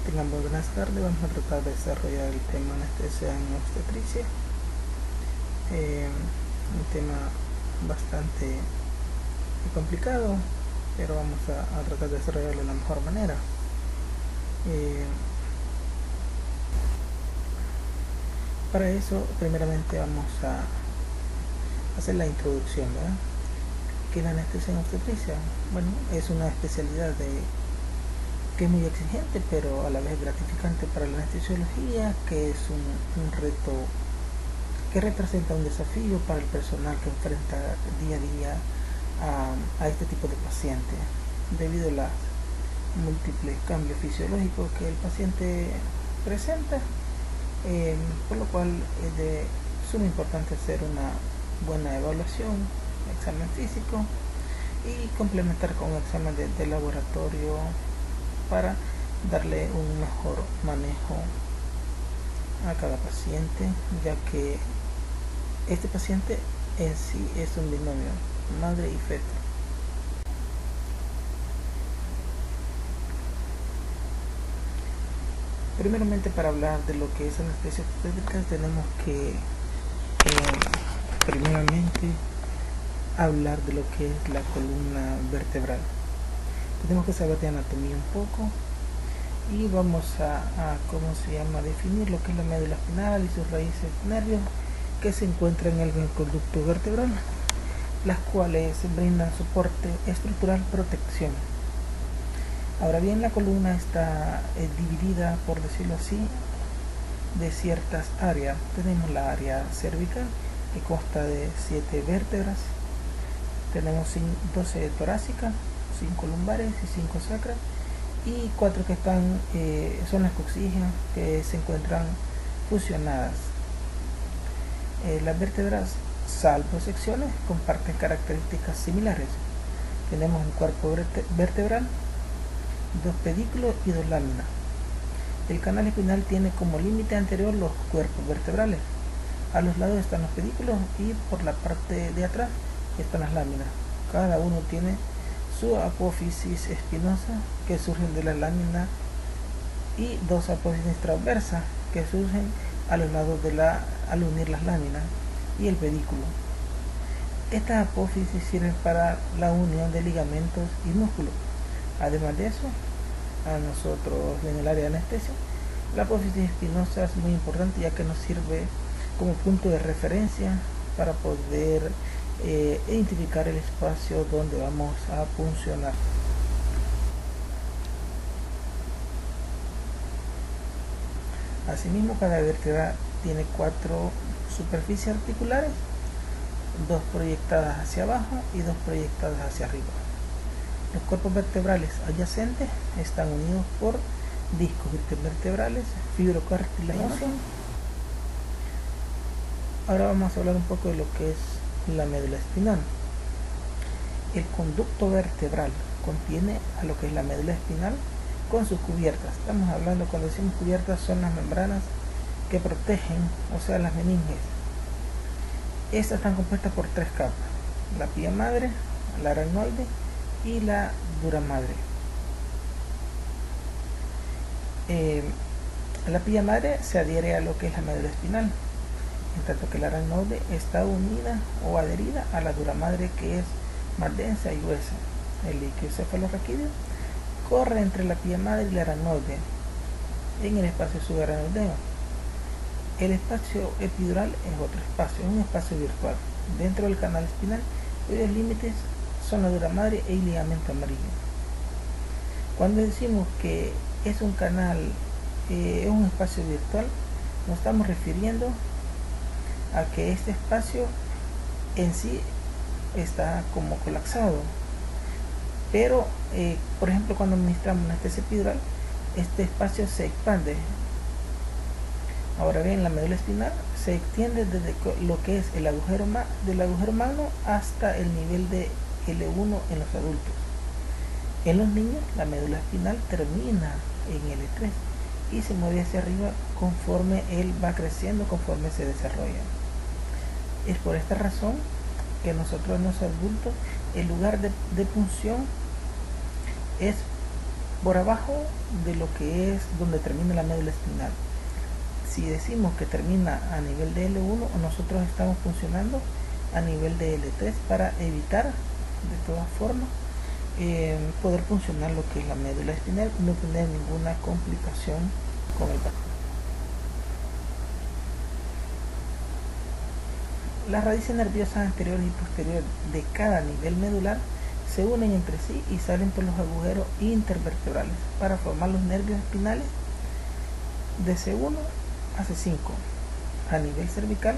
Tengan muy buenas tardes. Vamos a tratar de desarrollar el tema anestesia en obstetricia. Un tema bastante complicado, pero vamos a tratar de desarrollarlo de la mejor manera. Para eso, primeramente vamos a hacer la introducción, ¿verdad? ¿Qué es la anestesia en obstetricia? Bueno, es una especialidad que es muy exigente, pero a la vez gratificante para la anestesiología, que es un reto que representa un desafío para el personal que enfrenta día a día a este tipo de paciente, debido a los múltiples cambios fisiológicos que el paciente presenta, por lo cual es de suma importancia hacer una buena evaluación, examen físico y complementar con un examen de laboratorio para darle un mejor manejo a cada paciente, ya que este paciente en sí es un binomio, madre y feto. Primeramente, para hablar de lo que es anestesia obstétrica, tenemos que primeramente hablar de lo que es la columna vertebral. Tenemos que saber de anatomía un poco y vamos a definir lo que es la médula espinal y sus raíces nervios que se encuentran en el conducto vertebral, las cuales brindan soporte estructural, protección. Ahora bien, la columna está dividida, por decirlo así, de ciertas áreas. Tenemos la área cervical, que consta de 7 vértebras. Tenemos 12 torácicas, 5 lumbares y 5 sacras, y 4 que son las coxígeas, que se encuentran fusionadas. Las vértebras, salvo secciones, comparten características similares. Tenemos un cuerpo vertebral, 2 pedículos y 2 láminas. El canal espinal tiene como límite anterior los cuerpos vertebrales. A los lados están los pedículos y por la parte de atrás están las láminas. Cada uno tiene su apófisis espinosa, que surgen de la lámina, y 2 apófisis transversas, que surgen a los lados al unir las láminas y el pedículo. Estas apófisis sirven para la unión de ligamentos y músculos. Además de eso, a nosotros en el área de anestesia, la apófisis espinosa es muy importante, ya que nos sirve como punto de referencia para poder identificar el espacio donde vamos a puncionar. Asimismo, cada vértebra tiene 4 superficies articulares, 2 proyectadas hacia abajo y 2 proyectadas hacia arriba. Los cuerpos vertebrales adyacentes están unidos por discos vertebrales fibrocartilaginosos. Ahora vamos a hablar un poco de lo que es la médula espinal. El conducto vertebral contiene a lo que es la médula espinal con sus cubiertas. Estamos hablando, cuando decimos cubiertas, son las membranas que protegen, o sea, las meninges. Estas están compuestas por 3 capas: la pía madre, la aracnoide y la dura madre. La pía madre se adhiere a lo que es la médula espinal, en tanto que la aracnoide está unida o adherida a la dura madre, que es más densa y gruesa. El líquido cefalorraquídeo corre entre la pía madre y la aracnoide en el espacio subaracnoideo. El espacio epidural es otro espacio, es un espacio virtual dentro del canal espinal, cuyos límites son la dura madre y el ligamento amarillo. Cuando decimos que es un canal, es un espacio virtual, nos estamos refiriendo a que este espacio en sí está como colapsado, pero por ejemplo, cuando administramos anestesia epidural, este espacio se expande. Ahora bien, la médula espinal se extiende desde lo que es el agujero magno hasta el nivel de L1 en los adultos. En los niños, la médula espinal termina en L3 y se mueve hacia arriba conforme él va creciendo, conforme se desarrolla. Es por esta razón que nosotros en los adultos, el lugar de punción es por abajo de lo que es donde termina la médula espinal. Si decimos que termina a nivel de L1, nosotros estamos funcionando a nivel de L3 para evitar de todas formas poder funcionar lo que es la médula espinal y no tener ninguna complicación con el paciente. Las raíces nerviosas anteriores y posteriores de cada nivel medular se unen entre sí y salen por los agujeros intervertebrales para formar los nervios espinales de C1 a C5. A nivel cervical,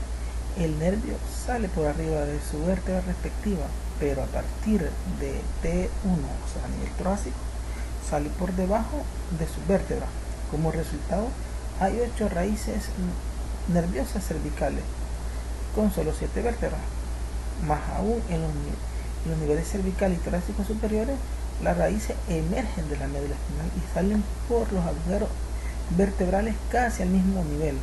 el nervio sale por arriba de su vértebra respectiva, pero a partir de T1, o sea, a nivel torácico, sale por debajo de su vértebra. Como resultado, hay 8 raíces nerviosas cervicales con solo 7 vértebras. Más aún, en los niveles cervical y torácico superiores, las raíces emergen de la médula espinal y salen por los agujeros vertebrales casi al mismo nivel.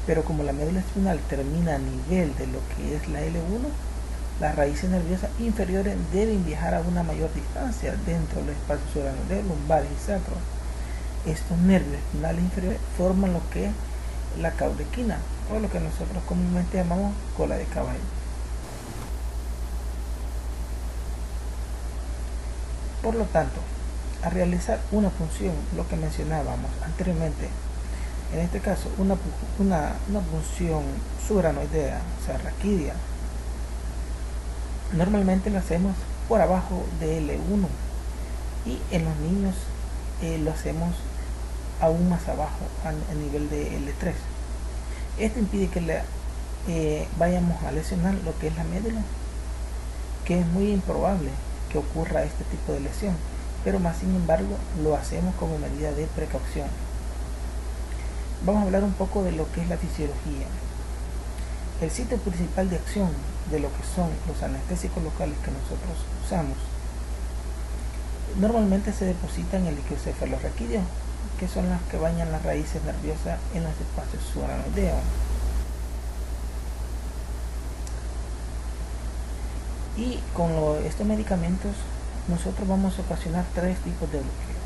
Pero como la médula espinal termina a nivel de lo que es la L1, las raíces nerviosas inferiores deben viajar a una mayor distancia dentro del espacio suranodeo, lumbares y sacro. Estos nervios espinales inferiores forman lo que es la caudequina, o lo que nosotros comúnmente llamamos cola de caballo. Por lo tanto, al realizar una función, lo que mencionábamos anteriormente, en este caso una función subaranoidea, o sea, raquídea, normalmente lo hacemos por abajo de L1 y en los niños lo hacemos aún más abajo, a nivel de L3. Esto impide que vayamos a lesionar lo que es la médula, que es muy improbable que ocurra este tipo de lesión, pero más sin embargo lo hacemos como medida de precaución. Vamos a hablar un poco de lo que es la fisiología. El sitio principal de acción de lo que son los anestésicos locales que nosotros usamos normalmente se deposita en el líquido cefalorraquídeo, que son las que bañan las raíces nerviosas en los espacios subaranoideos. Y con estos medicamentos nosotros vamos a ocasionar 3 tipos de bloqueo.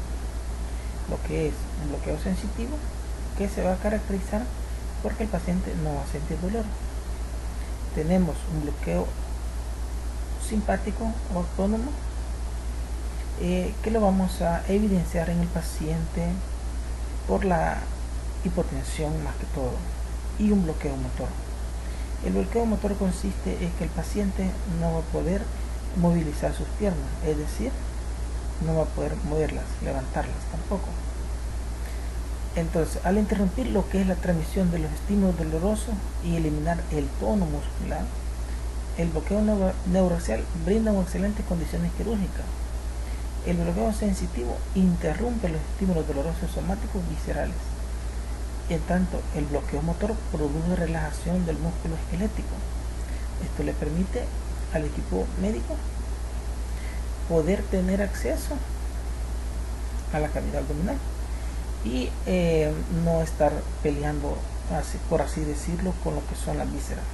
Lo que es un bloqueo sensitivo, que se va a caracterizar porque el paciente no va a sentir dolor. Tenemos un bloqueo simpático o autónomo, que lo vamos a evidenciar en el paciente por la hipotensión más que todo, y un bloqueo motor. El bloqueo motor consiste en que el paciente no va a poder movilizar sus piernas, es decir, no va a poder moverlas, levantarlas tampoco. Entonces, al interrumpir lo que es la transmisión de los estímulos dolorosos y eliminar el tono muscular, el bloqueo neuroaxial brinda una excelente condiciones quirúrgicas. El bloqueo sensitivo interrumpe los estímulos dolorosos somáticos viscerales. En tanto, el bloqueo motor produce relajación del músculo esquelético. Esto le permite al equipo médico poder tener acceso a la cavidad abdominal y no estar peleando, por así decirlo, con lo que son las vísceras.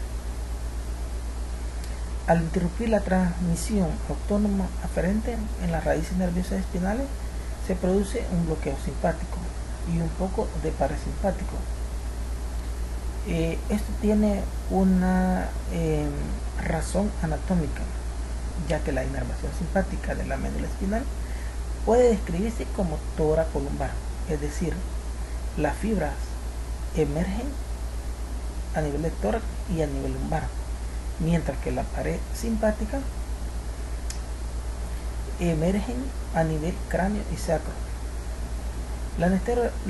Al interrumpir la transmisión autónoma aferente en las raíces nerviosas espinales, se produce un bloqueo simpático y un poco de parasimpático. Esto tiene una razón anatómica, ya que la inervación simpática de la médula espinal puede describirse como toracolumbar, es decir, las fibras emergen a nivel de tórax y a nivel lumbar, mientras que la pared simpática emergen a nivel cráneo y sacro. La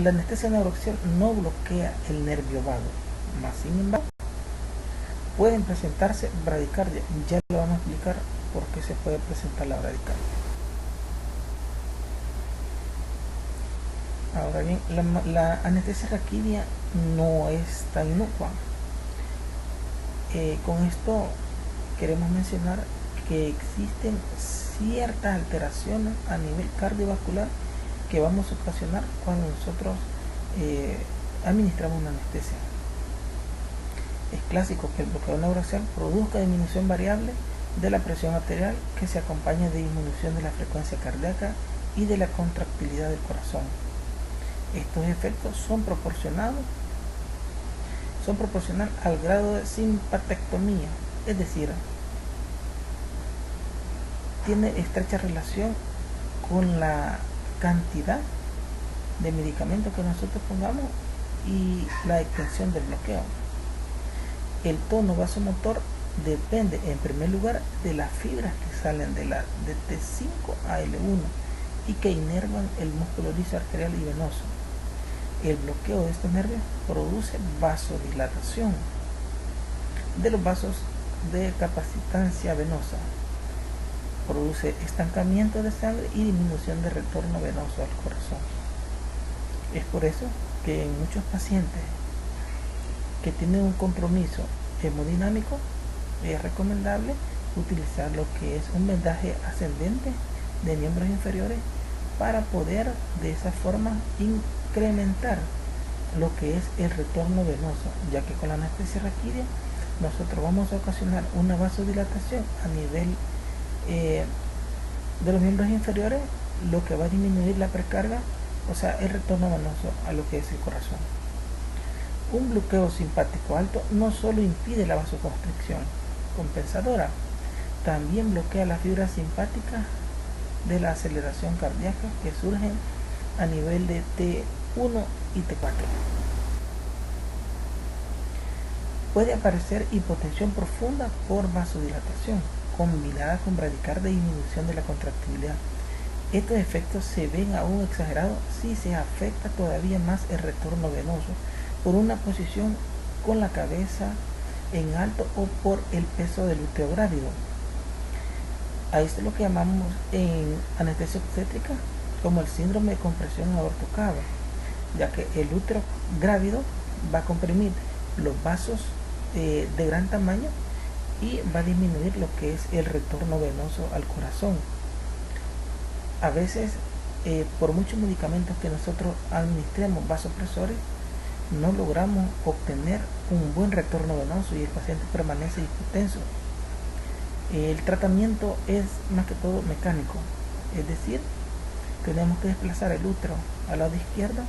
anestesia neuroaxial no bloquea el nervio vago, más sin embargo pueden presentarse bradicardia. Ya le vamos a explicar por qué se puede presentar la bradicardia. Ahora bien, la anestesia raquídea no es tan inocua. Con esto queremos mencionar que existen ciertas alteraciones a nivel cardiovascular que vamos a ocasionar cuando nosotros administramos una anestesia. Es clásico que el bloqueo neuroaxial produzca disminución variable de la presión arterial que se acompaña de disminución de la frecuencia cardíaca y de la contractilidad del corazón. Estos efectos son proporcional al grado de simpatectomía, es decir, tiene estrecha relación con la cantidad de medicamentos que nosotros pongamos y la extensión del bloqueo. El tono vasomotor depende en primer lugar de las fibras que salen de la T5-AL1 y que inervan el músculo liso arterial y venoso. El bloqueo de estos nervios produce vasodilatación de los vasos de capacitancia venosa, produce estancamiento de sangre y disminución de retorno venoso al corazón. Es por eso que en muchos pacientes que tienen un compromiso hemodinámico es recomendable utilizar lo que es un vendaje ascendente de miembros inferiores para poder de esa forma incrementar lo que es el retorno venoso, ya que con la anestesia raquídea nosotros vamos a ocasionar una vasodilatación a nivel de los miembros inferiores, lo que va a disminuir la precarga, o sea, el retorno venoso a lo que es el corazón. Un bloqueo simpático alto no solo impide la vasoconstricción compensadora, también bloquea las fibras simpáticas de la aceleración cardíaca que surgen a nivel de T1 y T4. Puede aparecer hipotensión profunda por vasodilatación, combinada con bradicardia y disminución de la contractibilidad. Estos efectos se ven aún exagerados si se afecta todavía más el retorno venoso por una posición con la cabeza en alto o por el peso del útero grávido. A esto es lo que llamamos en anestesia obstétrica como el síndrome de compresión aorto-cava, ya que el útero grávido va a comprimir los vasos de gran tamaño y va a disminuir lo que es el retorno venoso al corazón. A veces, por muchos medicamentos que nosotros administremos vasopresores, no logramos obtener un buen retorno venoso y el paciente permanece hipotenso. El tratamiento es más que todo mecánico, es decir, tenemos que desplazar el útero al lado izquierdo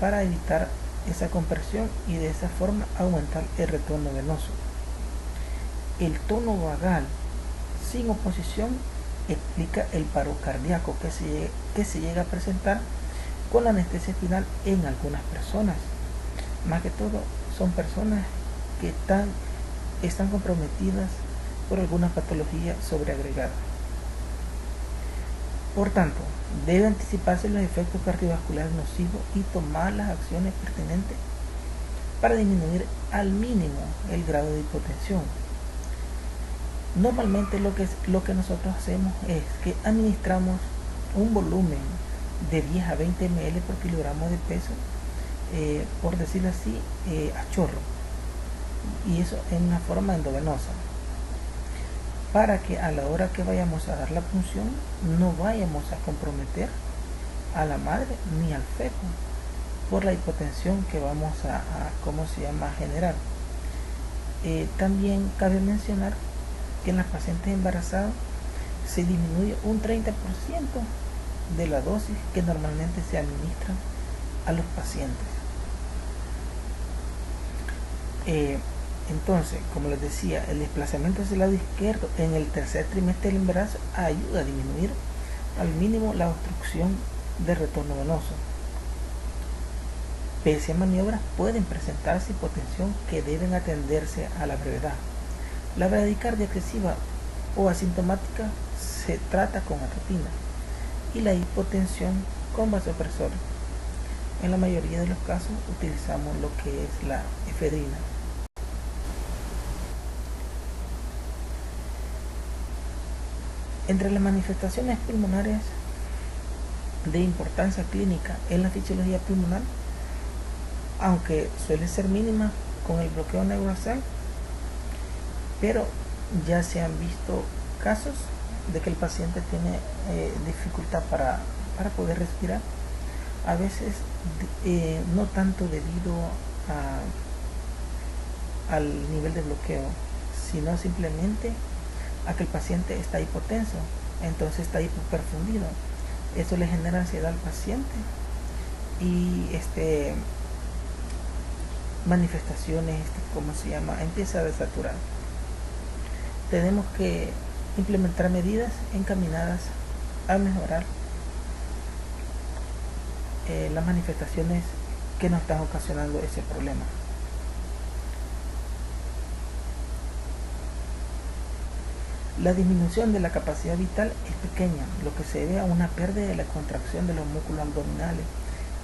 para evitar esa compresión y de esa forma aumentar el retorno venoso. El tono vagal sin oposición explica el paro cardíaco que se llega a presentar con la anestesia espinal en algunas personas. Más que todo son personas que están comprometidas por alguna patología sobreagregada. Por tanto, debe anticiparse los efectos cardiovasculares nocivos y tomar las acciones pertinentes para disminuir al mínimo el grado de hipotensión. Normalmente lo que nosotros hacemos es que administramos un volumen de 10 a 20 ml por kilogramo de peso, por decirlo así, a chorro, y eso en una forma endovenosa, para que a la hora que vayamos a dar la punción no vayamos a comprometer a la madre ni al feto por la hipotensión que vamos a generar. También cabe mencionar que en las pacientes embarazadas se disminuye un 30% de la dosis que normalmente se administra a los pacientes. Entonces, como les decía, el desplazamiento hacia el lado izquierdo en el tercer trimestre del embarazo ayuda a disminuir al mínimo la obstrucción de retorno venoso. Pese a maniobras, pueden presentarse hipotensión que deben atenderse a la brevedad. La bradicardia excesiva o asintomática se trata con atropina y la hipotensión con vasopresores. En la mayoría de los casos utilizamos lo que es la efedrina. Entre las manifestaciones pulmonares de importancia clínica en la fisiología pulmonar, aunque suele ser mínima con el bloqueo neurasal, pero ya se han visto casos de que el paciente tiene dificultad para poder respirar, a veces no tanto debido al nivel de bloqueo, sino simplemente a que el paciente está hipotenso, entonces está hipoperfundido, Esto le genera ansiedad al paciente y manifestaciones, ¿cómo se llama? Empieza a desaturar. Tenemos que implementar medidas encaminadas a mejorar las manifestaciones que nos están ocasionando ese problema. La disminución de la capacidad vital es pequeña, lo que se debe a una pérdida de la contracción de los músculos abdominales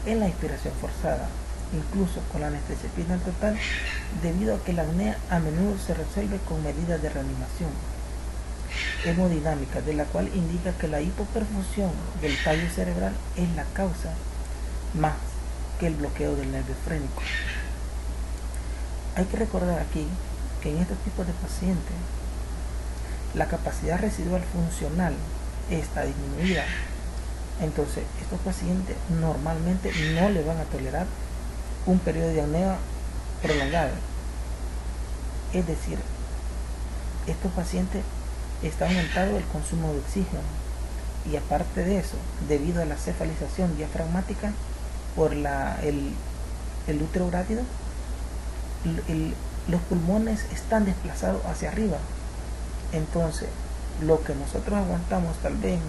en la inspiración forzada, incluso con la anestesia epidural total, debido a que la apnea a menudo se resuelve con medidas de reanimación hemodinámica, de la cual indica que la hipoperfusión del tallo cerebral es la causa más que el bloqueo del nervio frénico. Hay que recordar aquí que en estos tipos de pacientes la capacidad residual funcional está disminuida. Entonces, estos pacientes normalmente no le van a tolerar un periodo de apnea prolongado. Es decir, estos pacientes está aumentado el consumo de oxígeno y aparte de eso, debido a la cefalización diafragmática por el útero grávido, los pulmones están desplazados hacia arriba. Entonces, lo que nosotros aguantamos tal vez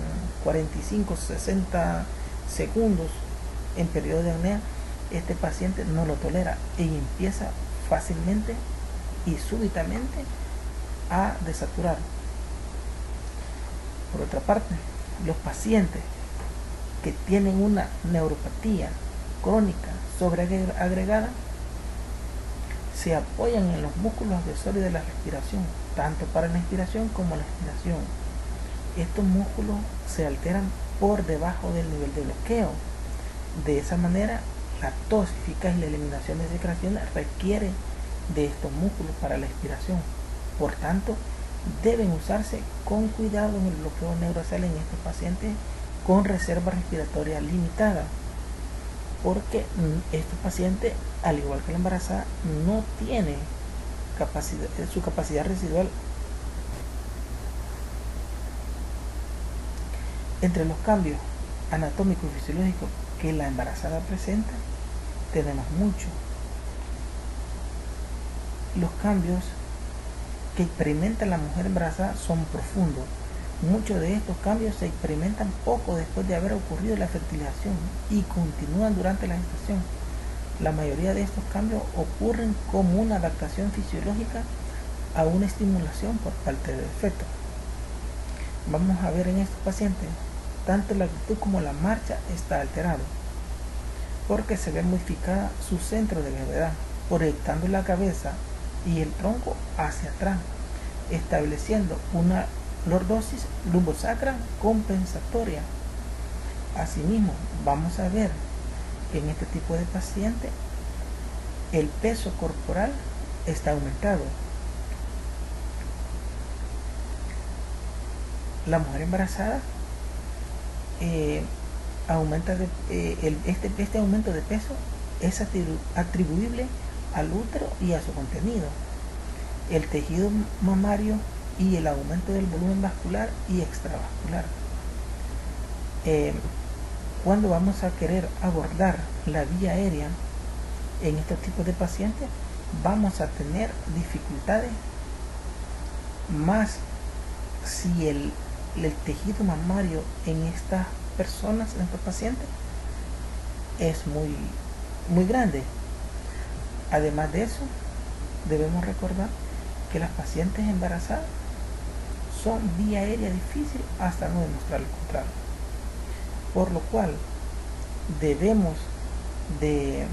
45, 60 segundos en periodo de apnea, este paciente no lo tolera y empieza fácilmente y súbitamente a desaturar. Por otra parte, los pacientes que tienen una neuropatía crónica sobreagregada se apoyan en los músculos accesorios de la respiración, tanto para la inspiración como la expiración. Estos músculos se alteran por debajo del nivel de bloqueo. De esa manera, la tos eficaz y la eliminación de secreciones requiere de estos músculos para la expiración. Por tanto, deben usarse con cuidado en el bloqueo neurosal en estos pacientes con reserva respiratoria limitada, porque estos pacientes, al igual que la embarazada, no tiene su capacidad residual. Entre los cambios anatómicos y fisiológicos que la embarazada presenta, tenemos mucho. Los cambios que experimenta la mujer embarazada son profundos. Muchos de estos cambios se experimentan poco después de haber ocurrido la fertilización y continúan durante la gestación. La mayoría de estos cambios ocurren como una adaptación fisiológica a una estimulación por parte del feto. Vamos a ver en estos pacientes, tanto la actitud como la marcha está alterado, porque se ve modificada su centro de gravedad, proyectando la cabeza y el tronco hacia atrás, estableciendo una lordosis lumbosacra compensatoria. Asimismo, vamos a ver que en este tipo de paciente el peso corporal está aumentado. La mujer embarazada este aumento de peso es atribuible al útero y a su contenido, el tejido mamario y el aumento del volumen vascular y extravascular. Cuando vamos a querer abordar la vía aérea en estos tipos de pacientes, vamos a tener dificultades más si el tejido mamario en estas personas, en estos pacientes, es muy grande. Además de eso, debemos recordar que las pacientes embarazadas son vía aérea difícil hasta no demostrar lo contrario, por lo cual debemos de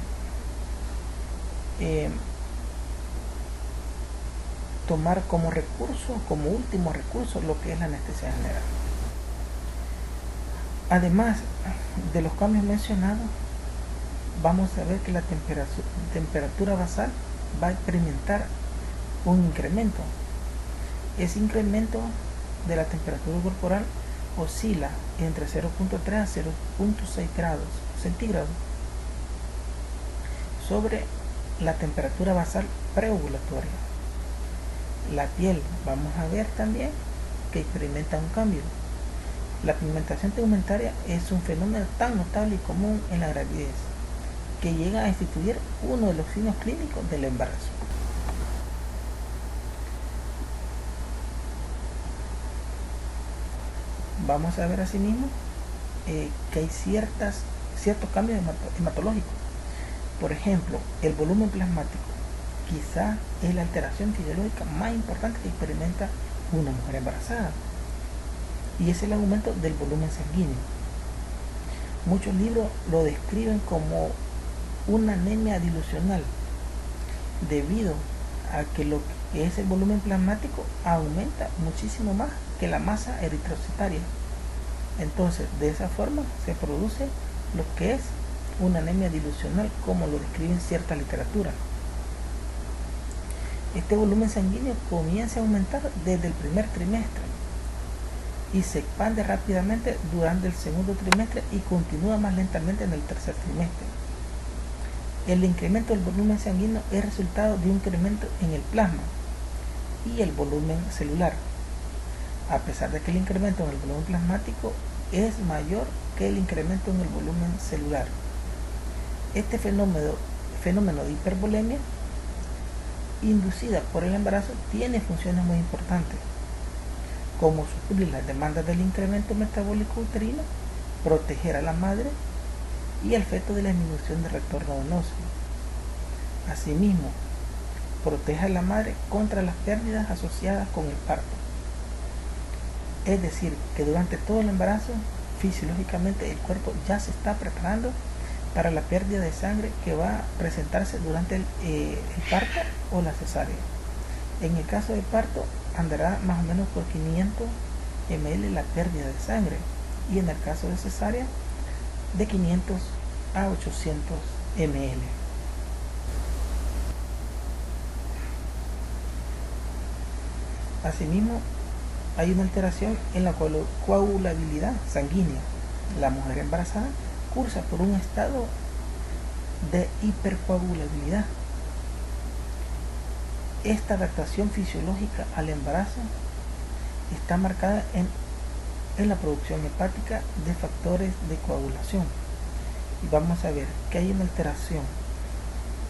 tomar como recurso, como último recurso, lo que es la anestesia general. Además de los cambios mencionados, vamos a ver que la temperatura basal va a experimentar un incremento. Ese incremento de la temperatura corporal oscila entre 0.3 a 0.6 grados centígrados sobre la temperatura basal preovulatoria. La piel, vamos a ver también que experimenta un cambio. La pigmentación tegumentaria es un fenómeno tan notable y común en la gravidez que llega a instituir uno de los signos clínicos del embarazo. Vamos a ver asimismo que hay ciertos cambios hematológicos. Por ejemplo, el volumen plasmático quizá es la alteración fisiológica más importante que experimenta una mujer embarazada, y es el aumento del volumen sanguíneo. Muchos libros lo describen como una anemia dilucional, debido a que lo que es el volumen plasmático aumenta muchísimo más que la masa eritrocitaria. Entonces, de esa forma se produce lo que es una anemia dilucional, como lo describe en cierta literatura. Este volumen sanguíneo comienza a aumentar desde el primer trimestre y se expande rápidamente durante el segundo trimestre y continúa más lentamente en el tercer trimestre. El incremento del volumen sanguíneo es resultado de un incremento en el plasma y el volumen celular, a pesar de que el incremento en el volumen plasmático es mayor que el incremento en el volumen celular. Este fenómeno de hipervolemia inducida por el embarazo tiene funciones muy importantes, como suplir las demandas del incremento metabólico uterino, proteger a la madre y al feto de la disminución del retorno venoso. Asimismo, protege a la madre contra las pérdidas asociadas con el parto. Es decir, que durante todo el embarazo, fisiológicamente el cuerpo ya se está preparando para la pérdida de sangre que va a presentarse durante el parto o la cesárea. En el caso del parto, andará más o menos por 500 ml la pérdida de sangre, y en el caso de cesárea, de 500 a 800 ml. Asimismo, hay una alteración en la coagulabilidad sanguínea. La mujer embarazada cursa por un estado de hipercoagulabilidad. Esta adaptación fisiológica al embarazo está marcada en la producción hepática de factores de coagulación. Y vamos a ver que hay una alteración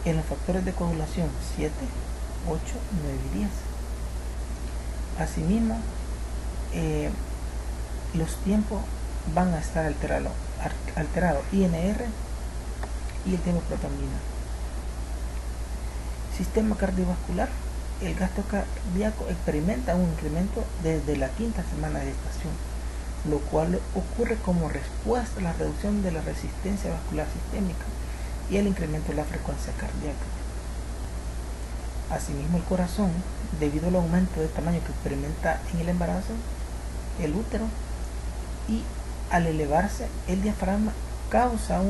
en los factores de coagulación 7, 8, 9 y 10. Asimismo, los tiempos van a estar alterados, INR y el tiempo protonina. Sistema cardiovascular. El gasto cardíaco experimenta un incremento desde la quinta semana de gestación, lo cual ocurre como respuesta a la reducción de la resistencia vascular sistémica y el incremento de la frecuencia cardíaca. Asimismo, el corazón, debido al aumento de tamaño que experimenta en el embarazo, el útero, y al elevarse el diafragma, causa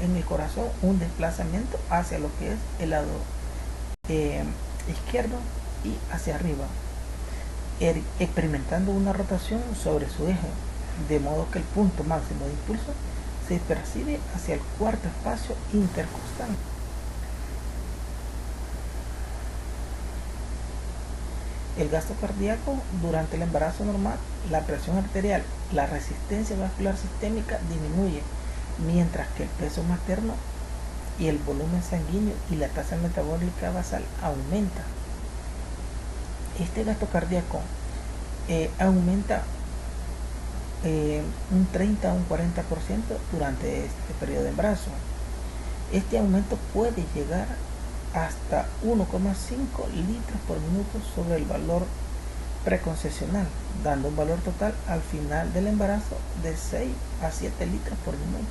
en el corazón un desplazamiento hacia lo que es el lado izquierdo y hacia arriba, experimentando una rotación sobre su eje, de modo que el punto máximo de impulso se percibe hacia el cuarto espacio intercostal. El gasto cardíaco durante el embarazo normal, la presión arterial, la resistencia vascular sistémica disminuye, mientras que el peso materno y el volumen sanguíneo y la tasa metabólica basal aumenta. Este gasto cardíaco aumenta un 30 a un 40% durante este periodo de embarazo. Este aumento puede llegar hasta 1,5 litros por minuto sobre el valor preconcepcional, dando un valor total al final del embarazo de 6 a 7 litros por minuto.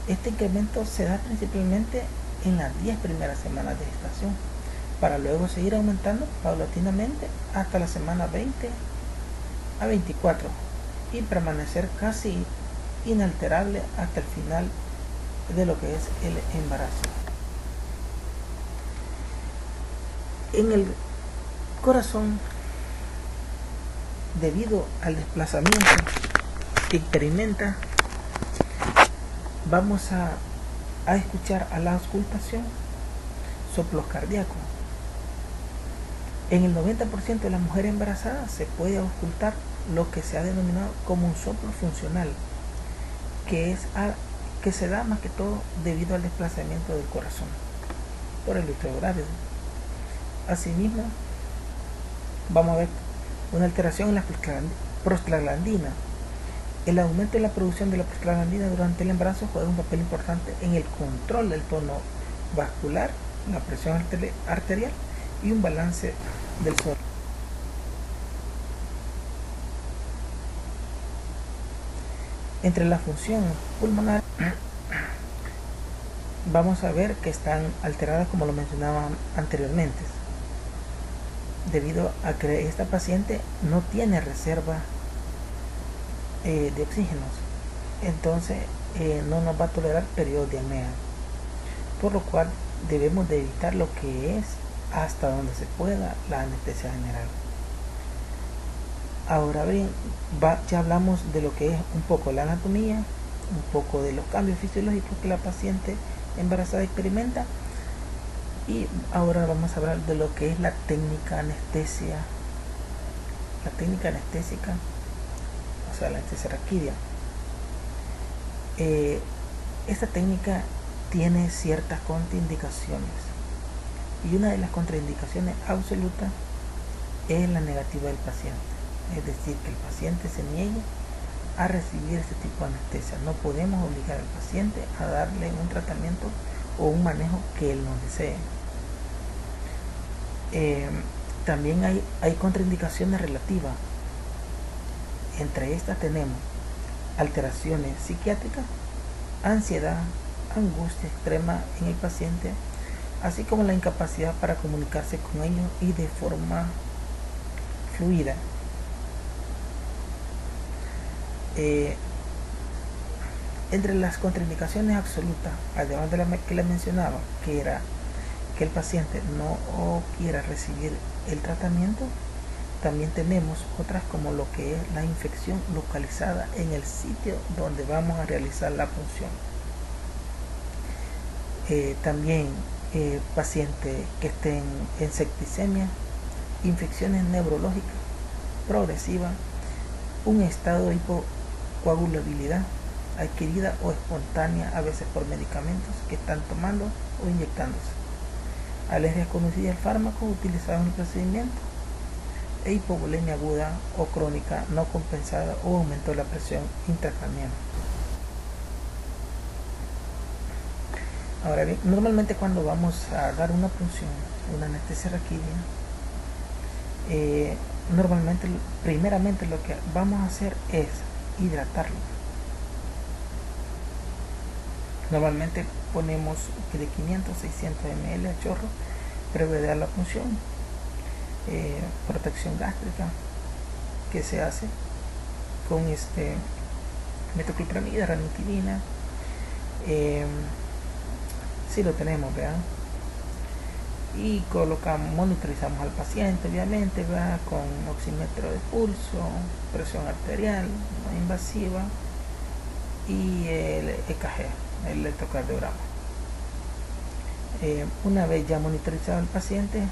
Este incremento se da principalmente en las 10 primeras semanas de gestación, para luego seguir aumentando paulatinamente hasta la semana 20 a 24 y permanecer casi inalterable hasta el final de lo que es el embarazo. En el corazón, debido al desplazamiento que experimenta, vamos a escuchar a la auscultación soplos cardíacos. En el 90% de las mujeres embarazadas se puede auscultar lo que se ha denominado como un soplo funcional, que se da más que todo debido al desplazamiento del corazón por el útero grávido. Asimismo, vamos a ver una alteración en la prostaglandina. El aumento de la producción de la prostaglandina durante el embarazo juega un papel importante en el control del tono vascular, la presión arterial y un balance del suelo. Entre la función pulmonar vamos a ver que están alteradas, como lo mencionaba anteriormente, debido a que esta paciente no tiene reserva de oxígenos, entonces no nos va a tolerar periodos de apnea, por lo cual debemos de evitar lo que es, hasta donde se pueda, la anestesia general. Ahora bien, ya hablamos de lo que es un poco la anatomía, un poco de los cambios fisiológicos que la paciente embarazada experimenta, y ahora vamos a hablar de lo que es la técnica anestésica, o sea, la anestesia raquídea. Esta técnica tiene ciertas contraindicaciones, y una de las contraindicaciones absolutas es la negativa del paciente, es decir, que el paciente se niegue a recibir este tipo de anestesia. No podemos obligar al paciente a darle un tratamiento o un manejo que él no desee. También hay contraindicaciones relativas. Entre estas tenemos alteraciones psiquiátricas, ansiedad, angustia extrema en el paciente, así como la incapacidad para comunicarse con ellos y de forma fluida. Entre las contraindicaciones absolutas, además de la que les mencionaba, que era que el paciente no quiera recibir el tratamiento, también tenemos otras, como lo que es la infección localizada en el sitio donde vamos a realizar la punción. También pacientes que estén en septicemia, infecciones neurológicas progresivas, un estado de hipocoagulabilidad adquirida o espontánea, a veces por medicamentos que están tomando o inyectándose, alergias conocidas al fármaco utilizado en el procedimiento, e hipovolemia aguda o crónica no compensada o aumento de la presión intracraneal. Ahora bien, normalmente cuando vamos a dar una punción, una anestesia raquídea, normalmente, primeramente lo que vamos a hacer es hidratarlo. Normalmente ponemos de 500 a 600 ml a chorro previo de dar la punción. Protección gástrica que se hace con metoclopramida, ranitidina, si lo tenemos, vean, y monitorizamos al paciente, obviamente, ¿verdad?, con oxímetro de pulso, presión arterial no invasiva y el EKG, el electrocardiograma. Una vez ya monitorizado al paciente,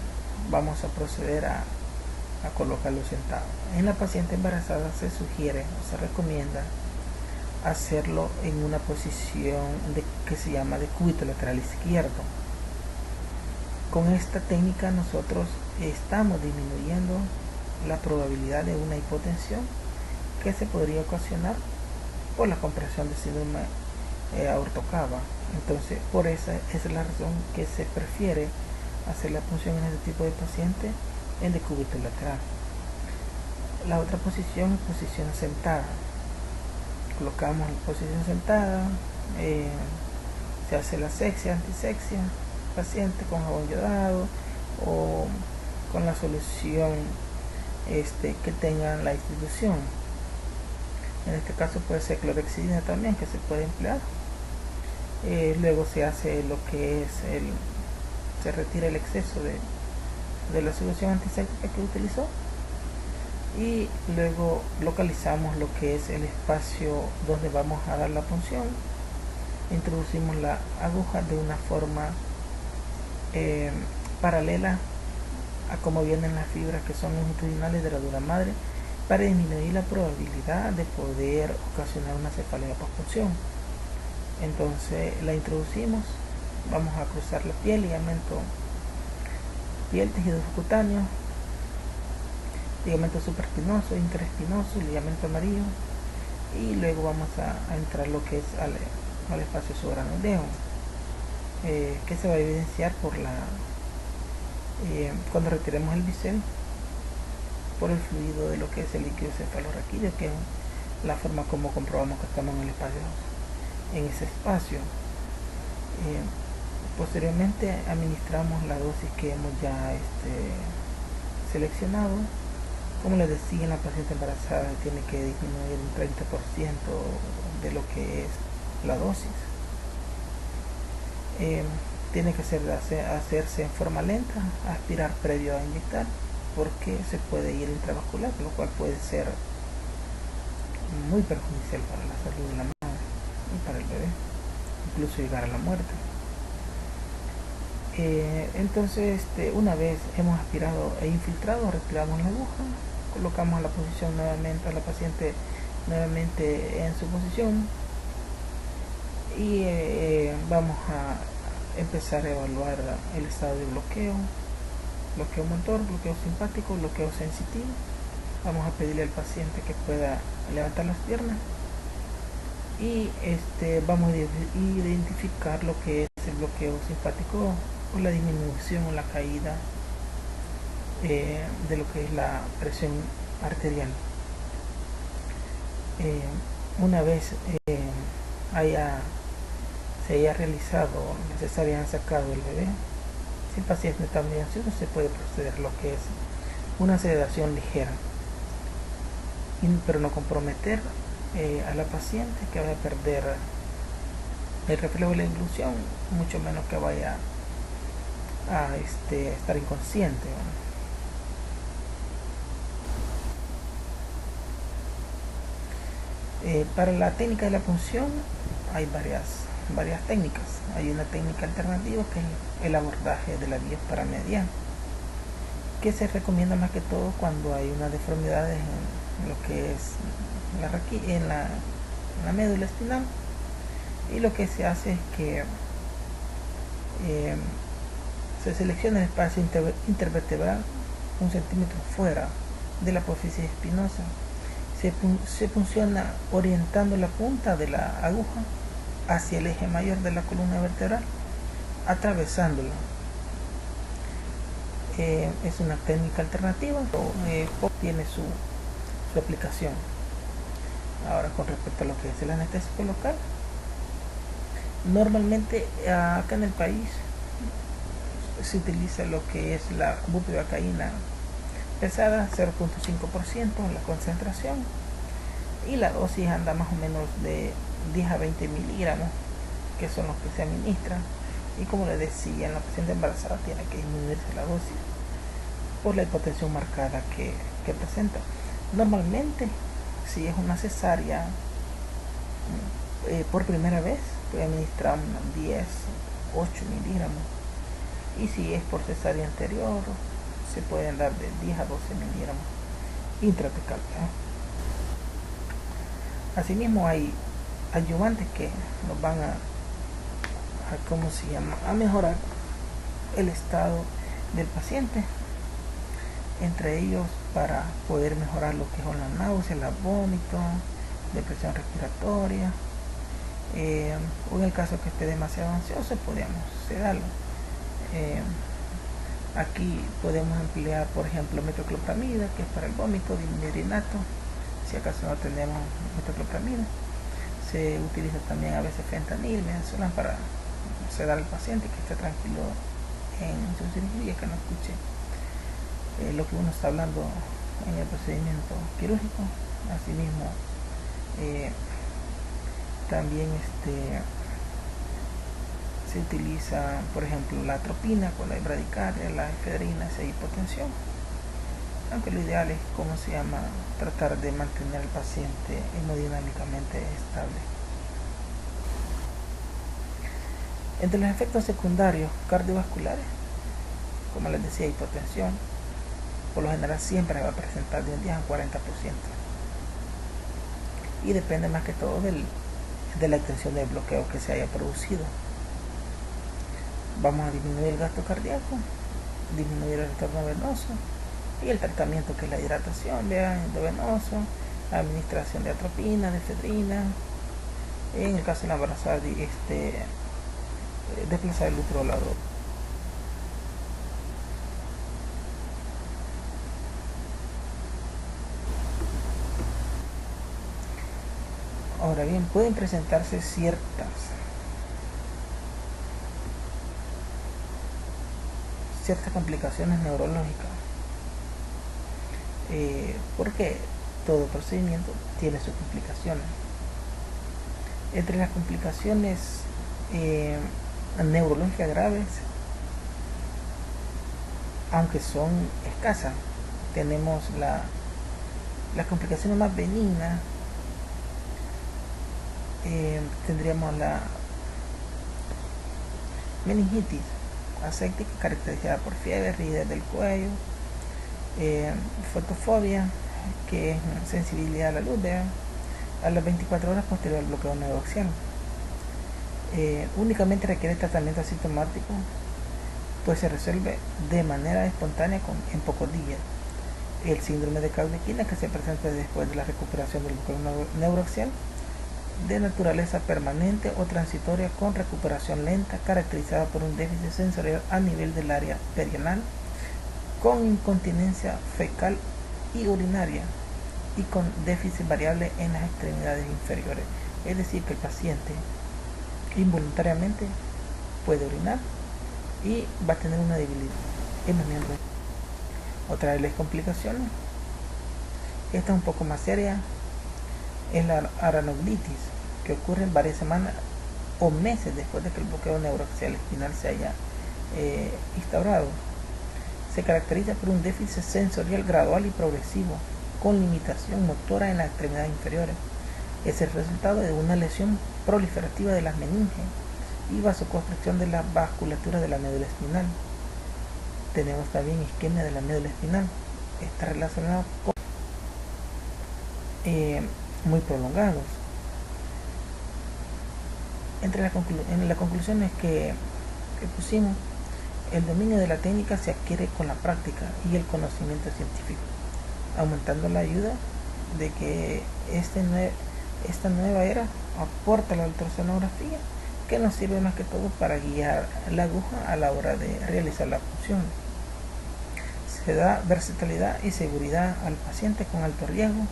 vamos a proceder a colocarlo sentado. En la paciente embarazada se sugiere o se recomienda hacerlo en una posición que se llama de cúbito lateral izquierdo. Con esta técnica nosotros estamos disminuyendo la probabilidad de una hipotensión que se podría ocasionar por la compresión del síndrome aorto-cava. Entonces, por esa es la razón que se prefiere hacer la punción en este tipo de paciente en decúbito lateral. La otra posición es posición sentada. Colocamos en posición sentada, se hace la asexia, antisexia, paciente con jabón yodado o con la solución que tenga la institución. En este caso puede ser clorhexidina también, que se puede emplear. Luego se hace lo que es se retira el exceso de la solución antiséptica que utilizó, y luego localizamos lo que es el espacio donde vamos a dar la punción. Introducimos la aguja de una forma paralela a cómo vienen las fibras que son longitudinales de la dura madre para disminuir la probabilidad de poder ocasionar una cefalea postpunción. Entonces la introducimos, vamos a cruzar la piel, ligamento, piel, tejido subcutáneo, ligamento supraespinoso, interespinoso, ligamento amarillo, y luego vamos a entrar lo que es al espacio subaracnoideo, que se va a evidenciar por cuando retiremos el bisel, por el fluido de lo que es el líquido cefalorraquídeo, que es la forma como comprobamos que estamos en el espacio, en ese espacio. Posteriormente administramos la dosis que hemos ya seleccionado. Como les decía, en la paciente embarazada tiene que disminuir un 30% de lo que es la dosis. Tiene que hacerse en forma lenta, aspirar previo a inyectar, porque se puede ir intravascular, lo cual puede ser muy perjudicial para la salud de la madre y para el bebé, incluso llegar a la muerte. Entonces, una vez hemos aspirado e infiltrado, retiramos la aguja, colocamos la posición nuevamente a la paciente nuevamente en su posición y vamos a empezar a evaluar el estado de bloqueo motor, bloqueo simpático, bloqueo sensitivo. Vamos a pedirle al paciente que pueda levantar las piernas y vamos a identificar lo que es el bloqueo simpático o la disminución o la caída de lo que es la presión arterial. Una vez se haya realizado la cesárea, han sacado el bebé, si el paciente está muy ansioso, se puede proceder a lo que es una sedación ligera, pero no comprometer a la paciente que vaya a perder el reflejo de la inclusión, mucho menos que vaya a estar inconsciente, para la técnica de la punción hay varias técnicas. Hay una técnica alternativa que es el abordaje de la vía paramedial, que se recomienda más que todo cuando hay unas deformidades en lo que es en la médula espinal, y lo que se hace es que se selecciona el espacio intervertebral 1 centímetro fuera de la apófisis espinosa. Se funciona orientando la punta de la aguja hacia el eje mayor de la columna vertebral, atravesándola. Es una técnica alternativa, tiene su aplicación. Ahora, con respecto a lo que es el anestésico local, normalmente acá en el país se utiliza lo que es la bupivacaína pesada, 0.5% la concentración, y la dosis anda más o menos de 10 a 20 miligramos, que son los que se administran. Y como les decía, en la paciente embarazada tiene que disminuirse la dosis por la hipotensión marcada que presenta. Normalmente, si es una cesárea por primera vez, puede administrar unos 10, 8 miligramos, y si es por cesárea anterior, se pueden dar de 10 a 12 miligramos intratecal. Asimismo, hay ayudantes que nos van a mejorar el estado del paciente, entre ellos para poder mejorar lo que son las náuseas, los vómitos, depresión respiratoria, o en el caso que esté demasiado ansioso podríamos sedarlo. Aquí podemos emplear, por ejemplo, metoclopramida, que es para el vómito, dimidrinato, si acaso no tenemos metoclopramida. Se utiliza también a veces fentanil, midazolam, para sedar al paciente, que esté tranquilo en su cirugía, que no escuche lo que uno está hablando en el procedimiento quirúrgico. Asimismo, también se utiliza, por ejemplo, la atropina con la bradicardia, la efedrina, si hay hipotensión, aunque lo ideal es, tratar de mantener al paciente hemodinámicamente estable. Entre los efectos secundarios cardiovasculares, como les decía, hipotensión, por lo general siempre va a presentar de un 10 a 40%. Y depende más que todo de la extensión del bloqueo que se haya producido. Vamos a disminuir el gasto cardíaco, disminuir el retorno venoso y el tratamiento, que es la hidratación endovenoso, la administración de atropina, de efedrina, en el caso de la embarazada, desplazar el útero al lado. Ahora bien, pueden presentarse ciertas complicaciones neurológicas, porque todo procedimiento tiene sus complicaciones. Entre las complicaciones neurológicas graves, aunque son escasas, tenemos las complicaciones más benignas. Tendríamos la meningitis aséptica, caracterizada por fiebre, rigidez del cuello, fotofobia, que es sensibilidad a la luz, a las 24 horas posterior al bloqueo neuroaxial. Únicamente requiere tratamiento asintomático, pues se resuelve de manera espontánea en pocos días. El síndrome de Caldequina, que se presenta después de la recuperación del bloqueo neuroaxial, de naturaleza permanente o transitoria con recuperación lenta, caracterizada por un déficit sensorial a nivel del área perianal, con incontinencia fecal y urinaria y con déficit variable en las extremidades inferiores. Es decir, que el paciente involuntariamente puede orinar y va a tener una debilidad en los miembros. Otra de las complicaciones, esta es un poco más seria, es la aracnoiditis, que ocurre en varias semanas o meses después de que el bloqueo neuroaxial espinal se haya instaurado. Se caracteriza por un déficit sensorial gradual y progresivo, con limitación motora en las extremidades inferiores. Es el resultado de una lesión proliferativa de las meninges y vasoconstricción de la vasculatura de la médula espinal. Tenemos también isquemia de la médula espinal. Está relacionado con muy prolongados. Entre las conclusiones que pusimos, el dominio de la técnica se adquiere con la práctica y el conocimiento científico, aumentando la ayuda de que esta nueva era aporta la ultrasonografía, que nos sirve más que todo para guiar la aguja a la hora de realizar la punción. Se da versatilidad y seguridad al paciente con alto riesgo,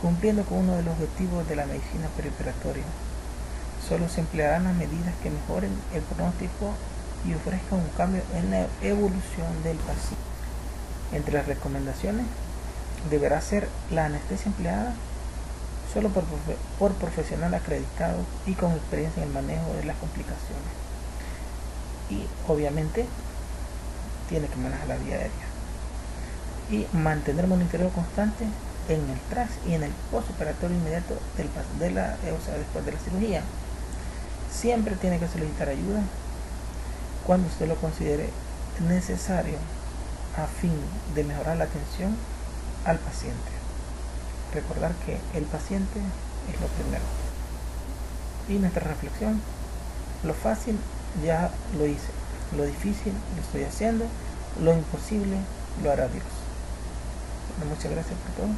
cumpliendo con uno de los objetivos de la medicina perioperatoria. Solo se emplearán las medidas que mejoren el pronóstico y ofrezcan un cambio en la evolución del paciente. Entre las recomendaciones, deberá ser la anestesia empleada solo por profesional acreditado y con experiencia en el manejo de las complicaciones. Y obviamente tiene que manejar la vía aérea y mantener monitoreo constante en el tras y en el postoperatorio inmediato después de la cirugía. Siempre tiene que solicitar ayuda cuando usted lo considere necesario a fin de mejorar la atención al paciente. Recordar que el paciente es lo primero. Y nuestra reflexión: lo fácil ya lo hice, lo difícil lo estoy haciendo, lo imposible lo hará Dios. Muchas gracias por todo.